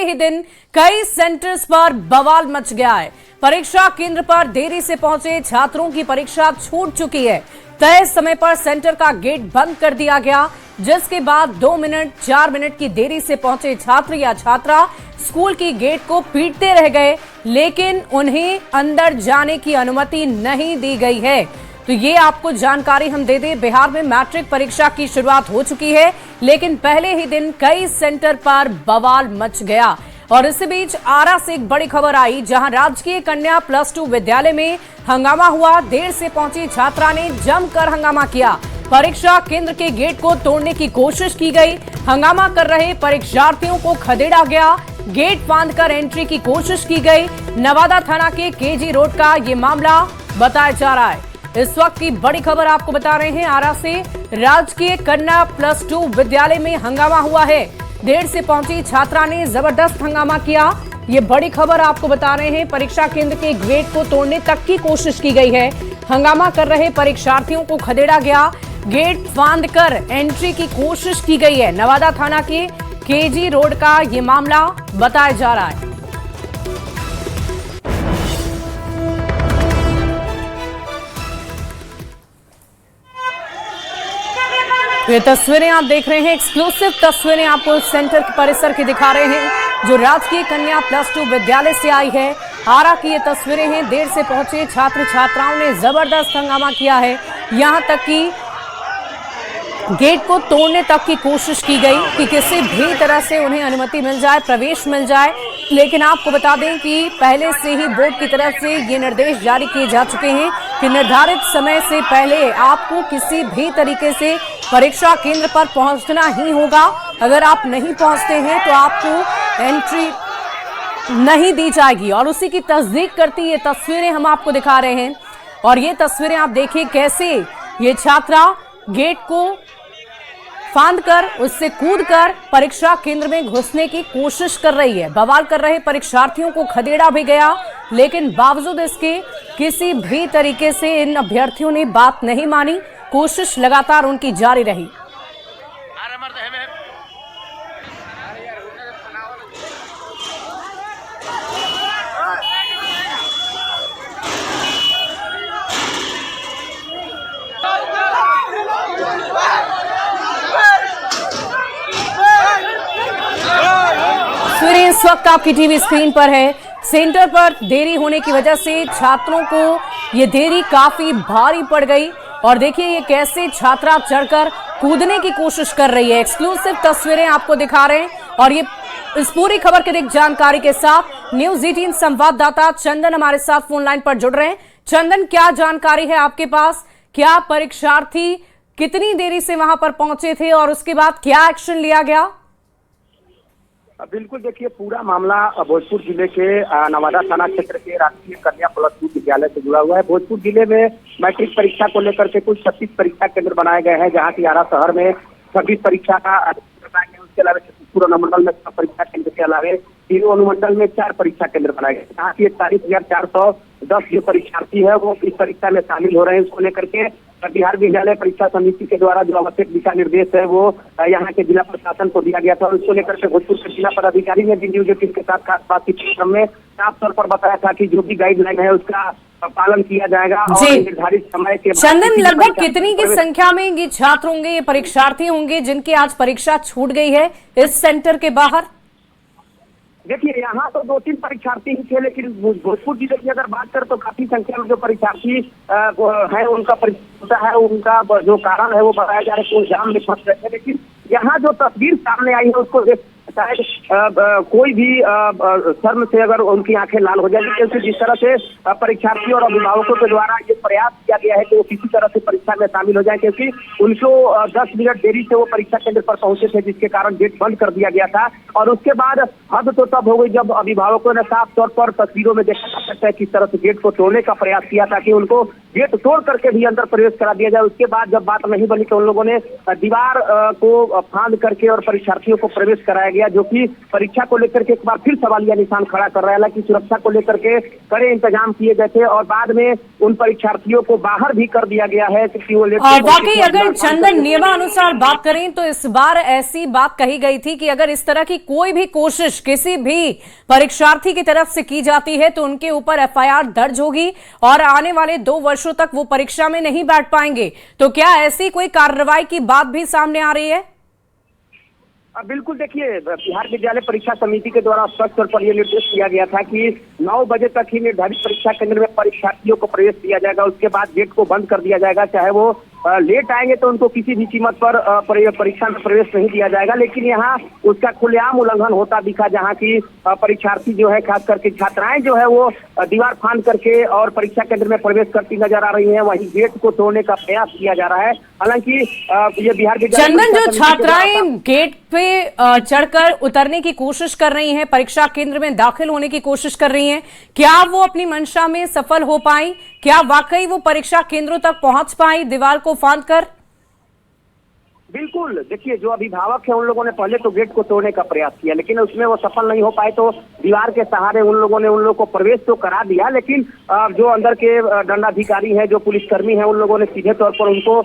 ही दिन कई सेंटर्स पर बवाल मच गया है। परीक्षा केंद्र पर देरी से पहुंचे छात्रों की परीक्षा छूट चुकी है। तय समय पर सेंटर का गेट बंद कर दिया गया, जिसके बाद 2 मिनट 4 मिनट की देरी से पहुंचे छात्र या छात्रा स्कूल की गेट को पीटते रह गए, लेकिन उन्हें अंदर जाने की अनुमति नहीं दी गई है। तो ये आपको जानकारी हम दे दें, बिहार में मैट्रिक परीक्षा की शुरुआत हो चुकी है, लेकिन पहले ही दिन कई सेंटर पर बवाल मच गया। और इसी बीच आरा से एक बड़ी खबर आई, जहां राजकीय कन्या +2 विद्यालय में हंगामा हुआ। देर से पहुंची छात्रा ने जमकर हंगामा किया। परीक्षा केंद्र के गेट को तोड़ने की कोशिश की गई। हंगामा कर रहे परीक्षार्थियों को खदेड़ा गया। गेट बांधकर एंट्री की कोशिश की गई। नवादा थाना के केजी रोड का ये मामला बताया जा रहा है। इस वक्त की बड़ी खबर आपको बता रहे हैं, आरा से राजकीय कन्या +2 विद्यालय में हंगामा हुआ है। देर से पहुंची छात्रा ने जबरदस्त हंगामा किया। ये बड़ी खबर आपको बता रहे हैं। परीक्षा केंद्र के गेट को तोड़ने तक की कोशिश की गई है। हंगामा कर रहे परीक्षार्थियों को खदेड़ा गया। गेट बांधकर एंट्री की कोशिश की गई है। नवादा थाना के केजी रोड का ये मामला बताया जा रहा है। ये तस्वीरें आप देख रहे हैं, एक्सक्लूसिव तस्वीरें आपको सेंटर परिसर की दिखा रहे हैं, जो राजकीय कन्या +2 विद्यालय से आई है। आरा की ये तस्वीरें हैं। देर से पहुंचे छात्र छात्राओं ने जबरदस्त हंगामा किया है। यहां तक कि गेट को तोड़ने तक की कोशिश की गई कि किसी भी तरह से उन्हें अनुमति मिल जाए, प्रवेश मिल जाए। लेकिन आपको बता दें कि पहले से ही बोर्ड की तरफ से ये निर्देश जारी किए जा चुके हैं कि निर्धारित समय से पहले आपको किसी भी तरीके से परीक्षा केंद्र पर पहुंचना ही होगा। अगर आप नहीं पहुंचते हैं तो आपको एंट्री नहीं दी जाएगी। और उसी की तस्दीक करती ये तस्वीरें हम आपको दिखा रहे हैं। और ये तस्वीरें आप देखिए कैसे ये छात्रा गेट को फांदकर, उससे कूदकर परीक्षा केंद्र में घुसने की कोशिश कर रही है। बवाल कर रहे परीक्षार्थियों को खदेड़ा भी गया, लेकिन बावजूद इसके किसी भी तरीके से इन अभ्यर्थियों ने बात नहीं मानी। कोशिश लगातार उनकी जारी रही। इस वक्त आपकी टीवी स्क्रीन पर है। सेंटर पर देरी होने की वजह से छात्रों को ये देरी काफी भारी पड़ गई। और देखिए ये कैसे छात्रा चढ़कर कूदने की कोशिश कर रही है। एक्सक्लूसिव तस्वीरें आपको दिखा रहे हैं। और ये इस पूरी खबर की जानकारी के साथ न्यूज़ 18 संवाददाता चंदन हमारे साथ फोन लाइन पर जुड़ रहे हैं। चंदन, क्या जानकारी है आपके पास? क्या परीक्षार्थी कितनी देरी से वहां पर पहुंचे थे और उसके बाद क्या एक्शन लिया गया? बिल्कुल, देखिए पूरा मामला भोजपुर जिले के नवादा थाना क्षेत्र के राजकीय कन्या +2 विद्यालय से जुड़ा हुआ है। भोजपुर जिले में मैट्रिक परीक्षा को लेकर के कुल 36 परीक्षा केंद्र बनाए गए हैं, जहां की आरा शहर में 26 परीक्षा का उसके अलावा पूरा अनुमंडल में 6 परीक्षा केंद्र के अलावा तीनों अनुमंडल में 4 परीक्षा केंद्र बनाए गए, जहाँ की 41,410 जो परीक्षार्थी है वो इस परीक्षा में शामिल हो रहे हैं। उसको लेकर के बिहार विद्यालय परीक्षा समिति के द्वारा जो आवश्यक दिशा निर्देश है वो यहाँ के जिला प्रशासन को दिया गया था। और इसको लेकर के भोजपुर के जिला पदाधिकारी ने भी न्यूज़ 18 के साथ खास बातचीत के क्रम में साफ तौर पर बताया था कि जो भी गाइडलाइन है उसका पालन किया जाएगा और निर्धारित समय के। चंदन, लगभग कितनी की संख्या में ये छात्र होंगे, ये परीक्षार्थी होंगे जिनकी आज परीक्षा छूट गई है इस सेंटर के बाहर? देखिए यहाँ तो 2-3 परीक्षार्थी ही थे, लेकिन भोजपुर जिले की अगर बात करें तो काफी संख्या में जो परीक्षार्थी है उनका परीक्षा है, उनका जो कारण है वो बताया जा रहा है कि जाम में फंस रहे थे। लेकिन यहाँ जो तस्वीर सामने आई है उसको शायद कोई भी शर्म से अगर उनकी आंखें लाल हो जाएगी, क्योंकि जिस तरह से परीक्षार्थियों और अभिभावकों के द्वारा ये प्रयास किया गया है कि वो किसी तरह से परीक्षा में शामिल हो जाए, क्योंकि उनको 10 मिनट देरी से वो परीक्षा केंद्र पर पहुंचे थे, जिसके कारण गेट बंद कर दिया गया था। और उसके बाद हद तो तब हो गई जब अभिभावकों ने साफ तौर पर तस्वीरों में देखा जा सकता है किस तरह से गेट को तोड़ने का प्रयास किया था कि उनको गेट तोड़ करके भी अंदर प्रवेश करा दिया जाए। उसके बाद जब बात नहीं बनी तो उन लोगों ने दीवार को फांद करके और परीक्षार्थियों को प्रवेश कराया गया, गया, जो कि परीक्षा को लेकर के एक बार फिर सवालिया निशान खड़ा कर रहा है। हालांकि सुरक्षा को लेकर के कड़े इंतजाम किए गए थे और बाद में उन परीक्षार्थियों को बाहर भी कर दिया गया है क्योंकि वो वाकई अगर चंदन नियमानुसार बात करें तो इस बार ऐसी बात कही गई थी कि अगर इस तरह की कोई भी कोशिश किसी भी परीक्षार्थी की तरफ से की जाती है तो उनके ऊपर एफआईआर दर्ज होगी और आने वाले 2 वर्षों तक वो परीक्षा में नहीं बैठ पाएंगे। तो क्या ऐसी कोई कार्रवाई की बात भी सामने आ रही है? बिल्कुल, देखिए, बिहार विद्यालय परीक्षा समिति के द्वारा स्पष्ट तौर पर यह निर्देश दिया गया था कि 9 बजे तक ही निर्धारित परीक्षा केंद्र में परीक्षार्थियों को प्रवेश दिया जाएगा। उसके बाद गेट को बंद कर दिया जाएगा। चाहे वो लेट आएंगे तो उनको किसी भी कीमत पर परीक्षा में प्रवेश नहीं दिया जाएगा। लेकिन यहाँ उसका खुलेआम उल्लंघन होता दिखा, जहाँ की परीक्षार्थी जो है, खास करके छात्राएं जो है वो दीवार फांद करके और परीक्षा केंद्र में प्रवेश करती नजर आ रही है। वहीं गेट को तोड़ने का प्रयास किया जा रहा है। हालांकि ये बिहार विद्यालय चंदन, जो छात्राएं गेट पे चढ़कर उतरने की कोशिश कर रही हैं, परीक्षा केंद्र में दाखिल होने की कोशिश कर रही हैं, क्या वो अपनी मंशा में सफल हो पाई? क्या वाकई वो परीक्षा केंद्रों तक पहुंच पाई दीवार को फांदकर? बिल्कुल, देखिए, जो अभिभावक है उन लोगों ने पहले तो गेट को तोड़ने का प्रयास किया, लेकिन उसमें वो सफल नहीं हो पाए तो दीवार के सहारे उन लोगों को प्रवेश तो करा दिया। लेकिन जो अंदर के दंडाधिकारी हैं, जो पुलिसकर्मी हैं, उन लोगों ने सीधे तौर पर उनको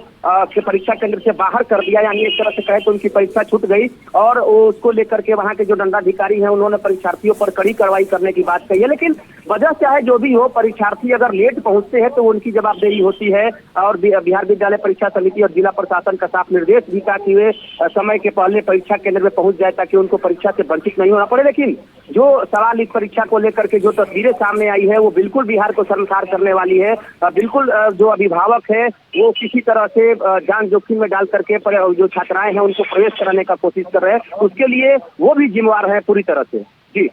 परीक्षा केंद्र से बाहर कर दिया। यानी एक तरह से कहे तो उनकी परीक्षा छूट गई और उसको लेकर के वहाँ के जो दंडाधिकारी हैं उन्होंने परीक्षार्थियों पर कड़ी कार्रवाई करने की बात कही है। लेकिन वजह चाहे जो भी हो, परीक्षार्थी अगर लेट पहुंचते हैं तो उनकी जवाबदेही होती है और बिहार विद्यालय परीक्षा समिति और जिला प्रशासन का साफ निर्देश भी था कि वे समय के पहले परीक्षा केंद्र में पहुंच जाए ताकि उनको परीक्षा से वंचित नहीं होना पड़े। लेकिन जो सवाल इस परीक्षा को लेकर के जो तस्वीरें सामने आई है वो बिल्कुल बिहार को शर्मसार करने वाली है। बिल्कुल जो अभिभावक है वो किसी तरह से जान जोखिम में डाल करके जो छात्राएं हैं उनको प्रवेश कराने का कोशिश कर रहे हैं, उसके लिए वो भी जिम्मेवार है पूरी तरह से। जी,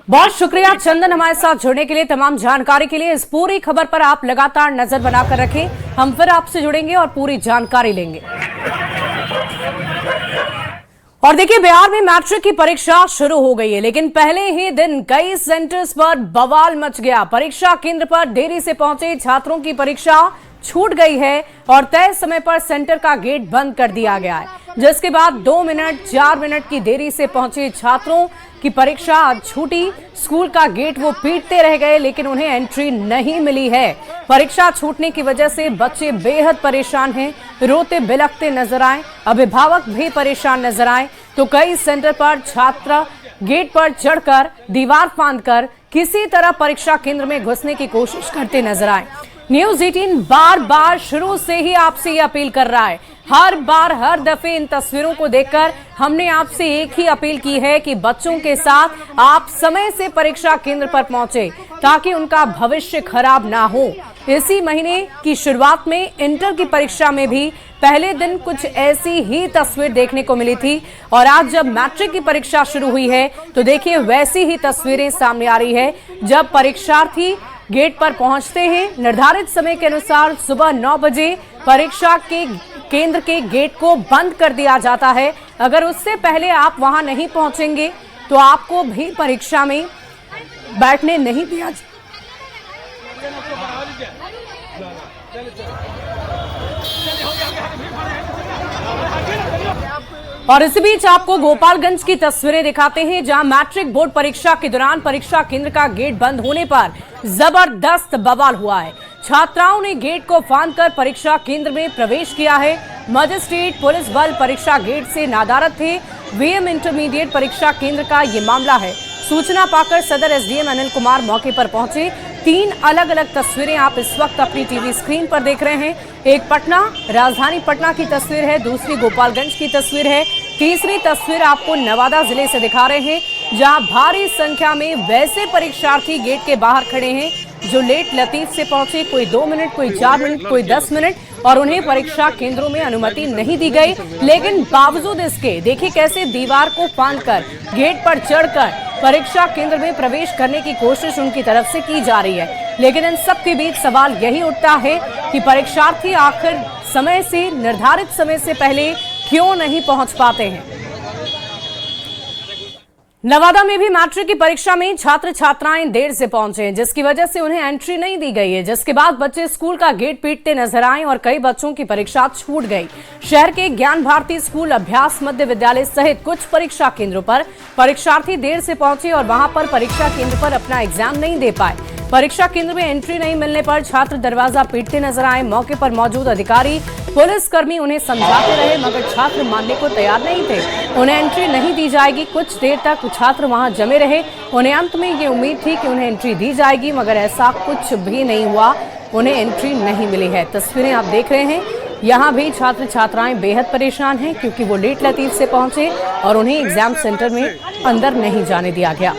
बहुत शुक्रिया चंदन, हमारे साथ जुड़ने के लिए, तमाम जानकारी के लिए। इस पूरी खबर पर आप लगातार नजर बनाकर रखें, हम फिर आपसे जुड़ेंगे और पूरी जानकारी लेंगे। और देखिए, बिहार में मैट्रिक की परीक्षा शुरू हो गई है, लेकिन पहले ही दिन कई सेंटर्स पर बवाल मच गया। परीक्षा केंद्र पर देरी से पहुंचे छात्रों की परीक्षा छूट गई है और तय समय पर सेंटर का गेट बंद कर दिया गया है, जिसके बाद 2 मिनट 4 मिनट की देरी से पहुंचे छात्रों की परीक्षा आज छूटी। स्कूल का गेट वो पीटते रह गए, लेकिन उन्हें एंट्री नहीं मिली है। परीक्षा छूटने की वजह से बच्चे बेहद परेशान हैं, रोते बिलखते नजर आए, अभिभावक भी परेशान नजर आए। तो कई सेंटर पर छात्र गेट पर चढ़कर दीवार फांदकर किसी तरह परीक्षा केंद्र में घुसने की कोशिश करते नजर आए। न्यूज़ 18 बार बार शुरू से ही आपसे ये अपील कर रहा है, हर बार हर दफे इन तस्वीरों को देखकर हमने आपसे एक ही अपील की है कि बच्चों के साथ आप समय से परीक्षा केंद्र पर पहुंचे ताकि उनका भविष्य खराब ना हो। इसी महीने की शुरुआत में इंटर की परीक्षा में भी पहले दिन कुछ ऐसी ही तस्वीर देखने को मिली थी और आज जब मैट्रिक की परीक्षा शुरू हुई है तो देखिए वैसी ही तस्वीरें सामने आ रही है। जब परीक्षार्थी गेट पर पहुंचते हैं, निर्धारित समय के अनुसार सुबह 9 बजे परीक्षा के केंद्र के गेट को बंद कर दिया जाता है। अगर उससे पहले आप वहां नहीं पहुंचेंगे तो आपको भी परीक्षा में बैठने नहीं दिया और इसी बीच आपको गोपालगंज की तस्वीरें दिखाते हैं, जहां मैट्रिक बोर्ड परीक्षा के दौरान परीक्षा केंद्र का गेट बंद होने पर जबरदस्त बवाल हुआ है। छात्राओं ने गेट को फांदकर परीक्षा केंद्र में प्रवेश किया है। मजिस्ट्रेट पुलिस बल परीक्षा गेट से नादारत थे। वीएम इंटरमीडिएट परीक्षा केंद्र का ये मामला है। सूचना पाकर सदर एसडीएम अनिल कुमार मौके पर पहुंचे। 3 अलग अलग तस्वीरें आप इस वक्त अपनी टीवी स्क्रीन पर देख रहे हैं। एक पटना, राजधानी पटना की तस्वीर है, दूसरी गोपालगंज की तस्वीर है, तीसरी तस्वीर आपको नवादा जिले से दिखा रहे हैं, जहां भारी संख्या में वैसे परीक्षार्थी गेट के बाहर खड़े हैं जो लेट लतीफ से पहुंचे, कोई 2 मिनट, कोई 4 मिनट, कोई 10 मिनट, और उन्हें परीक्षा केंद्रों में अनुमति नहीं दी गई। लेकिन बावजूद इसके देखिए कैसे दीवार को फांदकर गेट पर चढ़कर परीक्षा केंद्र में प्रवेश करने की कोशिश उनकी तरफ से की जा रही है। लेकिन इन सब के बीच सवाल यही उठता है कि परीक्षार्थी आखिर समय से, निर्धारित समय से पहले क्यों नहीं पहुंच पाते हैं। नवादा में भी मैट्रिक की परीक्षा में छात्र छात्राएं देर से पहुंचे, जिसकी वजह से उन्हें एंट्री नहीं दी गई है, जिसके बाद बच्चे स्कूल का गेट पीटते नजर आए और कई बच्चों की परीक्षा छूट गई। शहर के ज्ञान भारती स्कूल, अभ्यास मध्य विद्यालय सहित कुछ परीक्षा केंद्रों पर परीक्षार्थी देर से पहुंचे और वहां पर परीक्षा केंद्र पर अपना एग्जाम नहीं दे पाए। परीक्षा केंद्र में एंट्री नहीं मिलने पर छात्र दरवाजा पीटते नजर आए। मौके पर मौजूद अधिकारी, पुलिसकर्मी उन्हें समझाते रहे, मगर छात्र मानने को तैयार नहीं थे। उन्हें एंट्री नहीं दी जाएगी। कुछ देर तक छात्र वहां जमे रहे। उन्हें अंत में ये उम्मीद थी कि उन्हें एंट्री दी जाएगी, मगर ऐसा कुछ भी नहीं हुआ। उन्हें एंट्री नहीं मिली है। तस्वीरें आप देख रहे हैं। यहाँ भी छात्र छात्राएं बेहद परेशान हैं, क्योंकि वो लेट लतीफ से पहुंचे और उन्हें एग्जाम सेंटर में अंदर नहीं जाने दिया गया।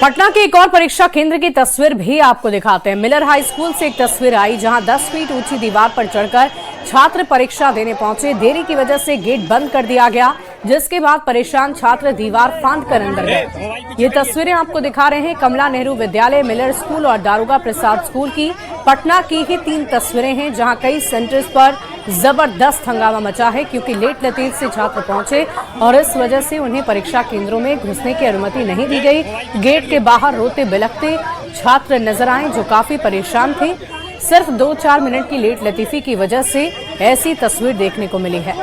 पटना के एक और परीक्षा केंद्र की तस्वीर भी आपको दिखाते हैं। मिलर हाई स्कूल से एक तस्वीर आई, जहां 10 फीट ऊंची दीवार पर चढ़कर छात्र परीक्षा देने पहुंचे। देरी की वजह से गेट बंद कर दिया गया, जिसके बाद परेशान छात्र दीवार फांद कर अंदर गए। ये तस्वीरें आपको दिखा रहे हैं कमला नेहरू विद्यालय, मिलर स्कूल और दारोगा प्रसाद स्कूल की। पटना की ही 3 तस्वीरें हैं, जहां कई सेंटर्स पर जबरदस्त हंगामा मचा है, क्योंकि लेट लतीफ से छात्र पहुंचे और इस वजह से उन्हें परीक्षा केंद्रों में घुसने की अनुमति नहीं दी गई। गेट के बाहर रोते बिलखते छात्र नजर आए, जो काफी परेशान थे। सिर्फ 2-4 मिनट की लेट लतीफी की वजह से ऐसी तस्वीर देखने को मिली है।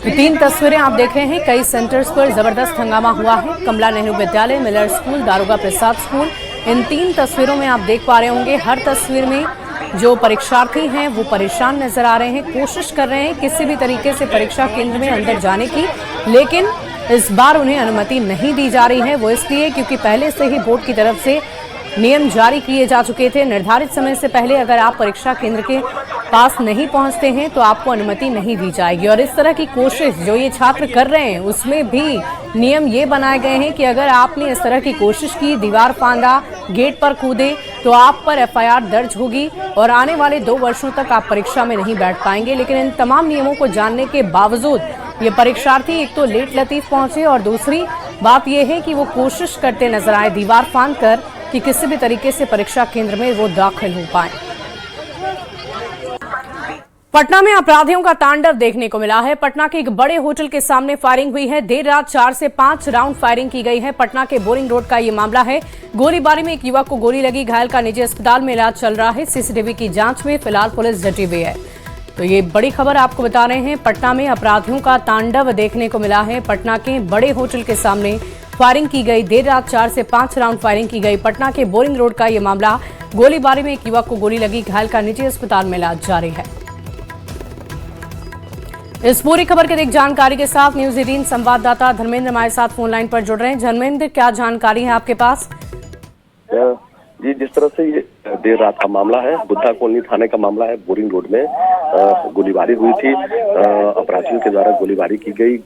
तीन तस्वीरें आप देख रहे हैं। कई सेंटर्स पर जबरदस्त हंगामा हुआ है। कमला नेहरू विद्यालय, मिलर स्कूल, दारोगा प्रसाद स्कूल, इन 3 तस्वीरों में आप देख पा रहे होंगे। हर तस्वीर में जो परीक्षार्थी हैं वो परेशान नजर आ रहे हैं, कोशिश कर रहे हैं किसी भी तरीके से परीक्षा केंद्र में अंदर जाने की, लेकिन इस बार उन्हें अनुमति नहीं दी जा रही है। वो इसलिए क्योंकि पहले से ही बोर्ड की तरफ से नियम जारी किए जा चुके थे। निर्धारित समय से पहले अगर आप परीक्षा केंद्र के पास नहीं पहुंचते हैं तो आपको अनुमति नहीं दी जाएगी। और इस तरह की कोशिश जो ये छात्र कर रहे हैं, उसमें भी नियम ये बनाए गए हैं कि अगर आपने इस तरह की कोशिश की, दीवार फांदा, गेट पर कूदे, तो आप पर FIR दर्ज होगी और आने वाले 2 वर्षों तक आप परीक्षा में नहीं बैठ पाएंगे। लेकिन इन तमाम नियमों को जानने के बावजूद ये परीक्षार्थी एक तो लेट लतीफ पहुंचे और दूसरी बात यह है कि वो कोशिश करते नजर आए दीवार फांद कर कि किसी भी तरीके से परीक्षा केंद्र में वो दाखिल हो पाए। पटना में अपराधियों का तांडव देखने को मिला है। पटना के एक बड़े होटल के सामने फायरिंग हुई है। देर रात 4 से 5 राउंड फायरिंग की गई है। पटना के बोरिंग रोड का ये मामला है। गोलीबारी में एक युवक को गोली लगी, घायल का निजी अस्पताल में इलाज चल रहा है। CCTV की जांच में फिलहाल पुलिस डटी हुई है। तो ये बड़ी खबर आपको बता रहे हैं। पटना में अपराधियों का तांडव देखने को मिला है। पटना के बड़े होटल के सामने फायरिंग की गई। देर रात 4 से 5 राउंड फायरिंग की गई। पटना के बोरिंग रोड का ये मामला, गोलीबारी में एक युवक को गोली लगी, घायल का निजी अस्पताल में इलाज जारी है। इस पूरी खबर की अधिक जानकारी के साथ न्यूज 18 संवाददाता धर्मेंद्र हमारे साथ फोन लाइन पर जुड़ रहे हैं। धर्मेंद्र, क्या जानकारी है आपके पास? जी, जिस तरह से ये देर रात का मामला है, बुद्धा कॉलोनी थाने का मामला है। बोरिंग रोड में गोलीबारी हुई थी। अपराधियों के द्वारा गोलीबारी की गई।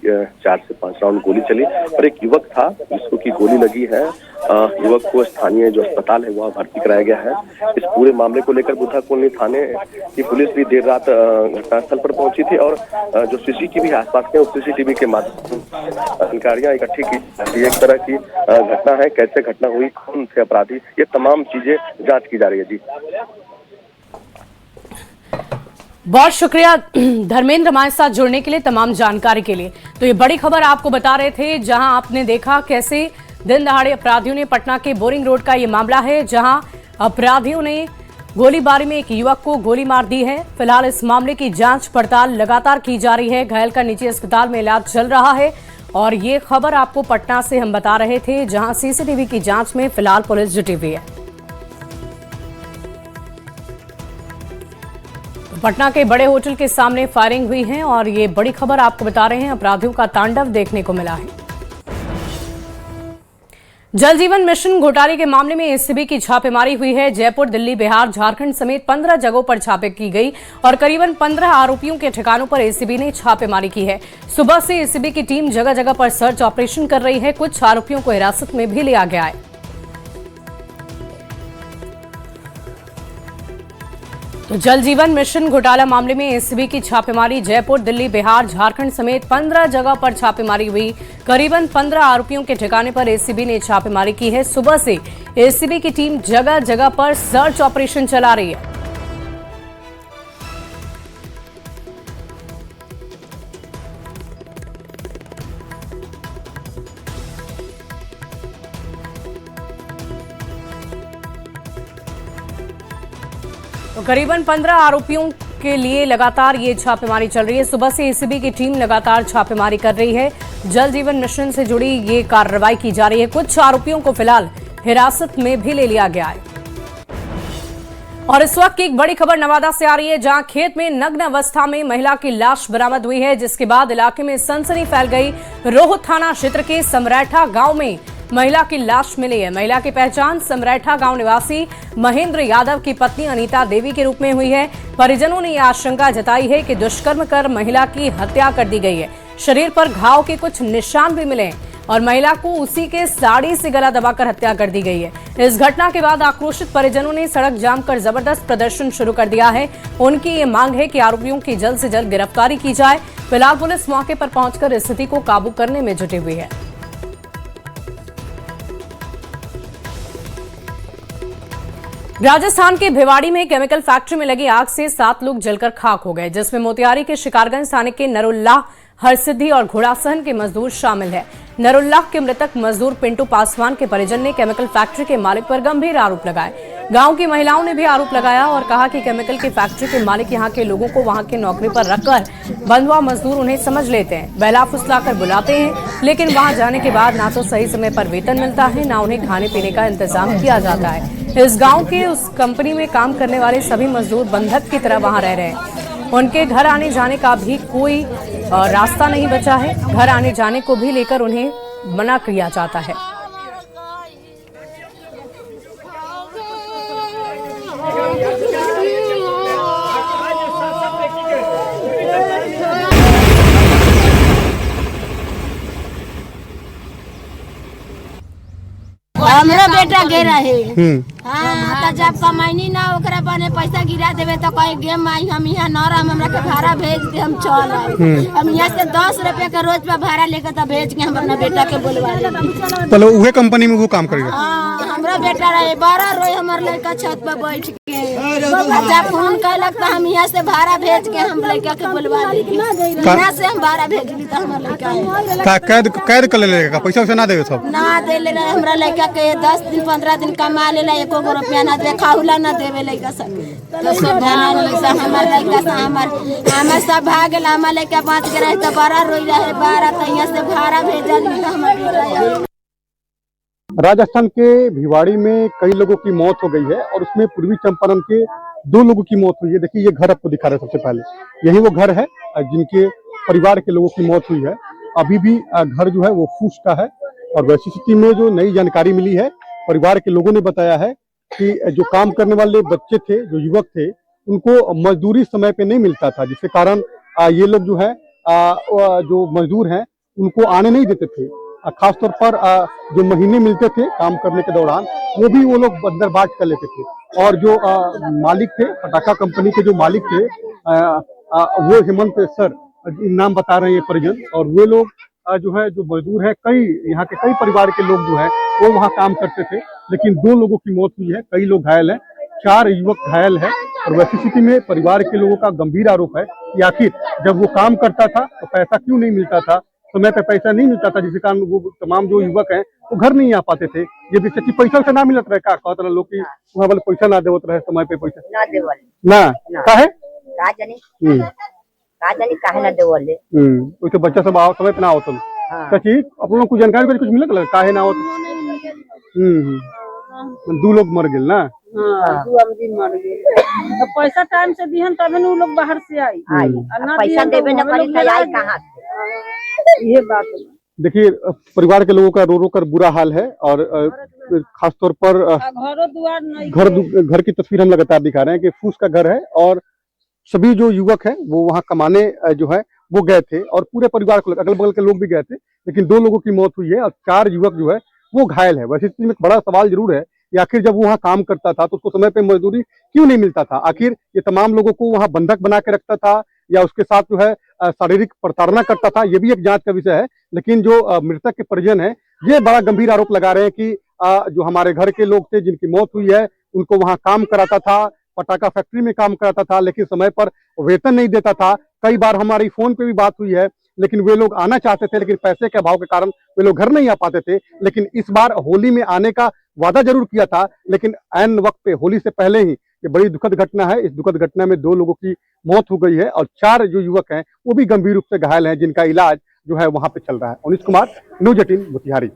4 से 5 राउंड गोली चली और एक युवक था जिसको की गोली लगी है। युवक को स्थानीय जो अस्पताल है वहाँ भर्ती कराया गया है। इस पूरे मामले को लेकर बुद्धा कॉलोनी थाने की पुलिस भी देर रात घटनास्थल पर पहुंची थी और जो CCTV आसपास के उस CCTV के माध्यम जानकारियां इकट्ठी की। एक तरह की घटना है, कैसे घटना हुई, कौन थे अपराधी, ये तमाम चीजें जांच की जा रही है। जी, बहुत शुक्रिया धर्मेंद्र हमारे साथ जुड़ने के लिए, तमाम जानकारी के लिए। तो ये बड़ी खबर आपको बता रहे थे, जहां आपने देखा कैसे दिन दहाड़े अपराधियों ने, पटना के बोरिंग रोड का ये मामला है जहां अपराधियों ने गोलीबारी में एक युवक को गोली मार दी है। फिलहाल इस मामले की जांच पड़ताल लगातार की जा रही है। घायल का निजी अस्पताल में इलाज चल रहा है और ये खबर आपको पटना से हम बता रहे थे, जहां CCTV की जांच में फिलहाल पुलिस जुटी हुई है। पटना के बड़े होटल के सामने फायरिंग हुई है और ये बड़ी खबर आपको बता रहे हैं। अपराधियों का तांडव देखने को मिला है। जल जीवन मिशन घोटाले के मामले में ACB की छापेमारी हुई है। जयपुर, दिल्ली, बिहार, झारखंड समेत 15 जगहों पर छापे की गई और करीबन 15 आरोपियों के ठिकानों पर ACB ने छापेमारी की है। सुबह से ACB की टीम जगह जगह पर सर्च ऑपरेशन कर रही है। कुछ आरोपियों को हिरासत में भी लिया गया है। तो जल जीवन मिशन घोटाला मामले में एसीबी की छापेमारी। जयपुर, दिल्ली, बिहार, झारखंड समेत 15 जगह पर छापेमारी हुई। करीबन 15 आरोपियों के ठिकाने पर एसीबी ने छापेमारी की है। सुबह से एसीबी की टीम जगह जगह पर सर्च ऑपरेशन चला रही है। तो करीबन 15 आरोपियों के लिए लगातार ये छापेमारी चल रही है। सुबह से एसीबी की टीम लगातार छापेमारी कर रही है। जल जीवन मिशन से जुड़ी ये कार्रवाई की जा रही है। कुछ आरोपियों को फिलहाल हिरासत में भी ले लिया गया है। और इस वक्त की एक बड़ी खबर नवादा से आ रही है, जहां खेत में नग्न अवस्था में महिला की लाश बरामद हुई है, जिसके बाद इलाके में सनसनी फैल गई। रोह थाना क्षेत्र के समरैठा गांव में महिला की लाश मिली है। महिला की पहचान समरैठा गांव निवासी महेंद्र यादव की पत्नी अनीता देवी के रूप में हुई है। परिजनों ने यह आशंका जताई है कि दुष्कर्म कर महिला की हत्या कर दी गई है। शरीर पर घाव के कुछ निशान भी मिले और महिला को उसी के साड़ी से गला दबाकर हत्या कर दी गई है। इस घटना के बाद आक्रोशित परिजनों ने सड़क जाम कर जबरदस्त प्रदर्शन शुरू कर दिया है। उनकी ये मांग है कि आरोपियों की जल्द से जल्द गिरफ्तारी की जाए। फिलहाल पुलिस मौके पर पहुंचकर स्थिति को काबू करने में जुटी हुई है। राजस्थान के भिवाड़ी में केमिकल फैक्ट्री में लगी आग से 7 लोग जलकर खाक हो गए, जिसमें मोतिहारी के शिकारगंज थाने के नरुल्लाह, हरसिद्धि और घोड़ासहन के मजदूर शामिल है। नरुल्लाह के मृतक मजदूर पिंटू पासवान के परिजन ने केमिकल फैक्ट्री के मालिक पर गंभीर आरोप लगाए। गांव की महिलाओं ने भी आरोप लगाया और कहा कि केमिकल की फैक्ट्री के मालिक यहां के लोगों को वहां के नौकरी पर रखकर बंधुआ मजदूर उन्हें समझ लेते हैं, बहला फुसलाकर बुलाते हैं, लेकिन वहां जाने के बाद ना तो सही समय पर वेतन मिलता है, ना उन्हें खाने पीने का इंतजाम किया जाता है। इस गांव के उस कंपनी में काम करने वाले सभी मजदूर बंधक की तरह वहां रह रहे हैं। उनके घर आने जाने का भी कोई रास्ता नहीं बचा है। घर आने जाने को भी लेकर उन्हें मना किया जाता है। हमरा बेटा गेरा है। हाँ, तो जब कमाई ना ओकरा बने पैसा गिरा देवे तो कहीं गेम आई हम यहाँ न रह, हमरा के भाड़ा भेज दे, हम चल आए। हम यहाँ से 10 रुपए का रोज पे भाड़ा लेकर तो भेज के हम अपना बेटा के बुलवा ले। तो उहे कंपनी में वो काम करेगा। हाँ, हमरा बेटा रहे 12 रोज हमारे लड़का छत पे बैठ के जब फोन कैलक तो हम यहाँ से भाड़ा भेज के हम लड़का के बुलवा ली। यहाँ से हम भाड़ा भेज ली तो हमारे लड़का कैद कर लेगा, पैसा वैसा ना देवे सब ना दे ले रहे। हमरा लड़का के 10 दिन 15 दिन कमा ले ला, एको रुपया ना दे, खाहुला ना देवे लड़का सब। तो सब हमारे लड़का से हमारे सब भाग गए। हमारे लड़का बाँच के रहे तो 12 रोज रहे, 12 तो यहाँ से भाड़ा भेजल तो हमारे। राजस्थान के भिवाड़ी में कई लोगों की मौत हो गई है और उसमें पूर्वी चंपारण के 2 लोगों की मौत हुई है। देखिए ये घर आपको दिखा रहे हैं। सबसे पहले यही वो घर है जिनके परिवार के लोगों की मौत हुई है। अभी भी घर जो है वो फूस का है और वैसी स्थिति में जो नई जानकारी मिली है, परिवार के लोगों ने बताया है कि जो काम करने वाले बच्चे थे, जो युवक थे, उनको मजदूरी समय पे नहीं मिलता था, जिसके कारण ये लोग जो है जो मजदूर हैं उनको आने नहीं देते थे। खासतौर पर जो महीने मिलते थे काम करने के दौरान वो भी वो लोग अंदर बांट कर लेते थे। और जो मालिक थे, पटाखा कंपनी के जो मालिक थे वो हेमंत सर नाम बता रहे हैं परिजन। और वो लोग जो है जो मजदूर है, कई यहाँ के कई परिवार के लोग जो है वो वहाँ काम करते थे, लेकिन 2 लोगों की मौत हुई है, कई लोग घायल हैं, 4 युवक घायल है। और वैसी स्थिति में परिवार के लोगों का गंभीर आरोप है कि आखिर जब वो काम करता था तो पैसा क्यों नहीं मिलता था, समय पे पैसा नहीं मिलता था, जिसके कारण वो तमाम जो युवक हैं वो घर नहीं आ पाते थे। ये भी सच्ची पैसा से ना मिलत रहे, का कहते रहे लोग की वहाँ वाले पैसा ना देवत रहे, समय पे पैसा ना देवल ना काहे का जानी काहे ना देवल तो बच्चा सब आओ समय पे ना आवत। सच्ची आप लोगों को जानकारी कुछ मिलत काहे ना आवत। 2 लोग मर गए ना। हाँ, 2 आदमी मर गए। तो पैसा टाइम से दिहन तभी वो लोग बाहर से आई पैसा देवे न करी तो आई कहाँ से। ये बात है। देखिए परिवार के लोगों का रो रो कर बुरा हाल है और खासतौर पर घरों द्वार नहीं, घर की तस्वीर हम लगातार दिखा रहे हैं कि फूस का घर है और सभी जो युवक हैं वो वहाँ कमाने जो है वो गए थे और पूरे परिवार को अगल बगल के लोग भी गए थे, लेकिन 2 लोगों की मौत हुई है और 4 युवक जो है वो घायल है। वैसे स्थिति में एक बड़ा सवाल जरूर है या आखिर जब वो वहाँ काम करता था तो उसको समय पे मजदूरी क्यों नहीं मिलता था? आखिर ये तमाम लोगों को वहाँ बंधक बना के रखता था या उसके साथ जो है शारीरिक प्रताड़ना करता था, ये भी एक जांच का विषय है। लेकिन जो मृतक के परिजन है, ये बड़ा गंभीर आरोप लगा रहे हैं कि जो हमारे घर के लोग थे जिनकी मौत हुई है, उनको वहाँ काम कराता था, पटाखा फैक्ट्री में काम कराता था, लेकिन समय पर वेतन नहीं देता था। कई बार हमारी फोन पे भी बात हुई है, लेकिन वे लोग आना चाहते थे, लेकिन पैसे के अभाव के कारण वे लोग घर नहीं आ पाते थे। लेकिन इस बार होली में आने का वादा जरूर किया था, लेकिन ऐन वक्त पे होली से पहले ही ये बड़ी दुखद घटना है। इस दुखद घटना में 2 लोगों की मौत हो गई है और 4 जो युवक हैं वो भी गंभीर रूप से घायल हैं, जिनका इलाज जो है वहां पे चल रहा है। अनिश कुमार, न्यूज 18 मोतिहारी।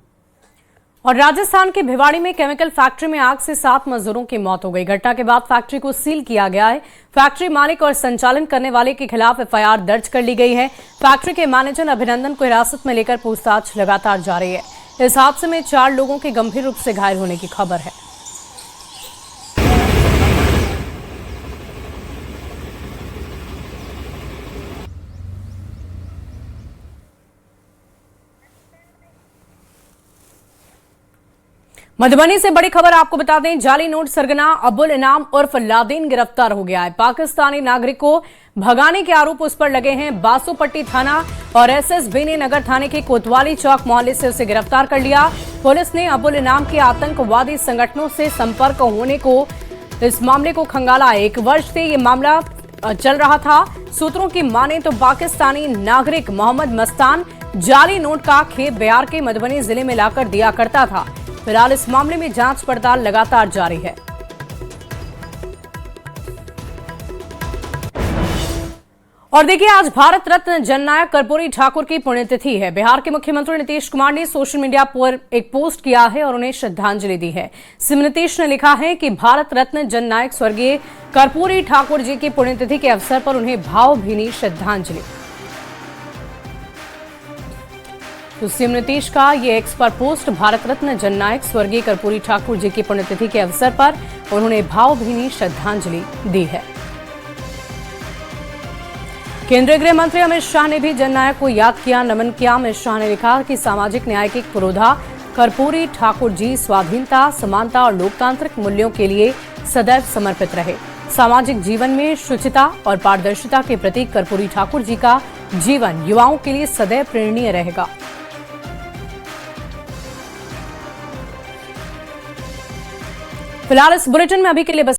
और राजस्थान के भिवाड़ी में केमिकल फैक्ट्री में आग से 7 मजदूरों की मौत हो गई। घटना के बाद फैक्ट्री को सील किया गया है। फैक्ट्री मालिक और संचालन करने वाले के खिलाफ एफआईआर दर्ज कर ली गई है। फैक्ट्री के मैनेजर अभिनंदन को हिरासत में लेकर पूछताछ लगातार जारी है। इस हादसे में 4 लोगों के गंभीर रूप से घायल होने की खबर है। मधुबनी से बड़ी खबर आपको बता दें, जाली नोट सरगना अबुल इनाम उर्फ लादेन गिरफ्तार हो गया है। पाकिस्तानी नागरिक को भगाने के आरोप उस पर लगे हैं। बासुपट्टी थाना और एसएसबी नगर थाने के कोतवाली चौक मोहल्ले से उसे गिरफ्तार कर लिया। पुलिस ने अबुल इनाम के आतंकवादी संगठनों से संपर्क होने को इस मामले को खंगाला। 1 वर्ष से ये मामला चल रहा था। सूत्रों की माने तो पाकिस्तानी नागरिक मोहम्मद मस्तान जाली नोट का खेप बिहार के मधुबनी जिले में लाकर दिया करता था। फिलहाल इस मामले में जांच पड़ताल लगातार जारी है। और देखिए, आज भारत रत्न जननायक कर्पूरी ठाकुर की पुण्यतिथि है। बिहार के मुख्यमंत्री नीतीश कुमार ने सोशल मीडिया पर एक पोस्ट किया है और उन्हें श्रद्धांजलि दी है। सीएम नीतीश ने लिखा है कि भारत रत्न जननायक स्वर्गीय कर्पूरी ठाकुर जी की पुण्यतिथि के अवसर पर उन्हें भावभीनी श्रद्धांजलि। तो सीएम नीतीश का ये एक्स पर पोस्ट भारत रत्न जननायक स्वर्गीय कर्पूरी ठाकुर जी की पुण्यतिथि के अवसर पर उन्होंने भावभीनी श्रद्धांजलि दी है। केंद्रीय गृह मंत्री अमित शाह ने भी जननायक को याद किया, नमन किया। अमित शाह ने लिखा कि सामाजिक न्याय के पुरोधा कर्पूरी ठाकुर जी स्वाधीनता, समानता और लोकतांत्रिक मूल्यों के लिए सदैव समर्पित रहे। सामाजिक जीवन में शुचिता और पारदर्शिता के प्रतीक कर्पूरी ठाकुर जी का जीवन युवाओं के लिए सदैव प्रेरणीय रहेगा। फिलहाल इस बुलेटिन में अभी के लिए बस